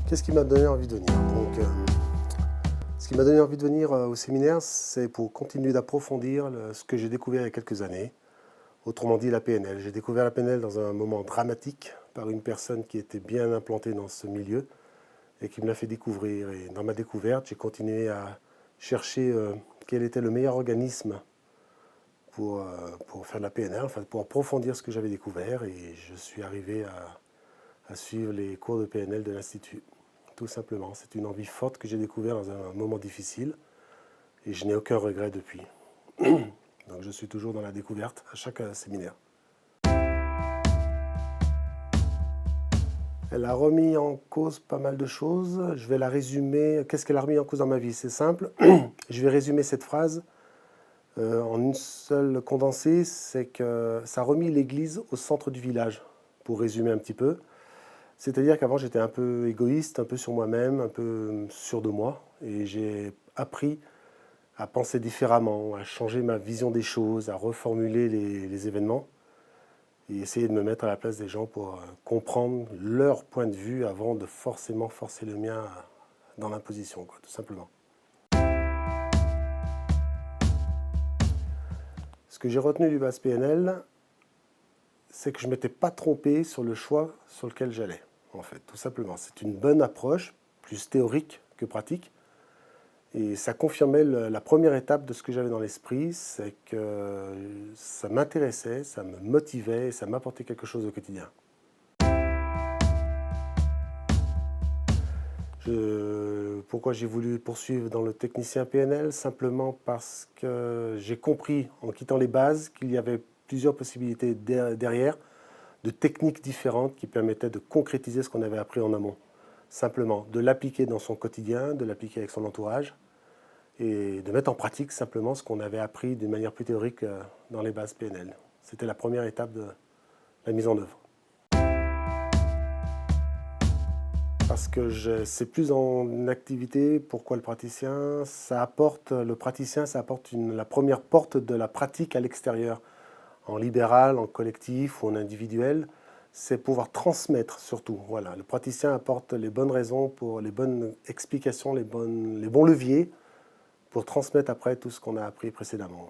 Qu'est-ce qui m'a donné envie de venir? Ce qui m'a donné envie de venir au séminaire, c'est pour continuer d'approfondir ce que j'ai découvert il y a quelques années, autrement dit la PNL. J'ai découvert la PNL dans un moment dramatique par une personne qui était bien implantée dans ce milieu et qui me l'a fait découvrir. Et dans ma découverte, j'ai continué à chercher quel était le meilleur organisme pour faire de la PNL, enfin pour approfondir ce que j'avais découvert, et je suis arrivé à suivre les cours de PNL de l'Institut. Tout simplement, c'est une envie forte que j'ai découvert dans un moment difficile et je n'ai aucun regret depuis. Donc je suis toujours dans la découverte à chaque séminaire. Elle a remis en cause pas mal de choses. Je vais la résumer. Qu'est-ce qu'elle a remis en cause dans ma vie? C'est simple. Je vais résumer cette phrase en une seule condensée. C'est que ça a remis l'église au centre du village, pour résumer un petit peu. C'est-à-dire qu'avant, j'étais un peu égoïste, un peu sur moi-même, un peu sûr de moi. Et j'ai appris à penser différemment, à changer ma vision des choses, à reformuler les événements et essayer de me mettre à la place des gens pour comprendre leur point de vue avant de forcément forcer le mien dans l'imposition, tout simplement. Ce que j'ai retenu du base PNL, c'est que je ne m'étais pas trompé sur le choix sur lequel j'allais, en fait, tout simplement. C'est une bonne approche, plus théorique que pratique, et ça confirmait la première étape de ce que j'avais dans l'esprit, c'est que ça m'intéressait, ça me motivait, et ça m'apportait quelque chose au quotidien. Pourquoi j'ai voulu poursuivre dans le technicien PNL? Simplement parce que j'ai compris, en quittant les bases, qu'il y avait plusieurs possibilités derrière, de techniques différentes qui permettaient de concrétiser ce qu'on avait appris en amont. Simplement, de l'appliquer dans son quotidien, de l'appliquer avec son entourage, et de mettre en pratique simplement ce qu'on avait appris d'une manière plus théorique dans les bases PNL. C'était la première étape de la mise en œuvre. Parce que c'est plus en activité. Pourquoi le praticien? Le praticien, ça apporte la première porte de la pratique à l'extérieur. En libéral, en collectif ou en individuel, c'est pouvoir transmettre surtout. Voilà, le praticien apporte les bonnes raisons, les bonnes explications, les bons leviers pour transmettre après tout ce qu'on a appris précédemment.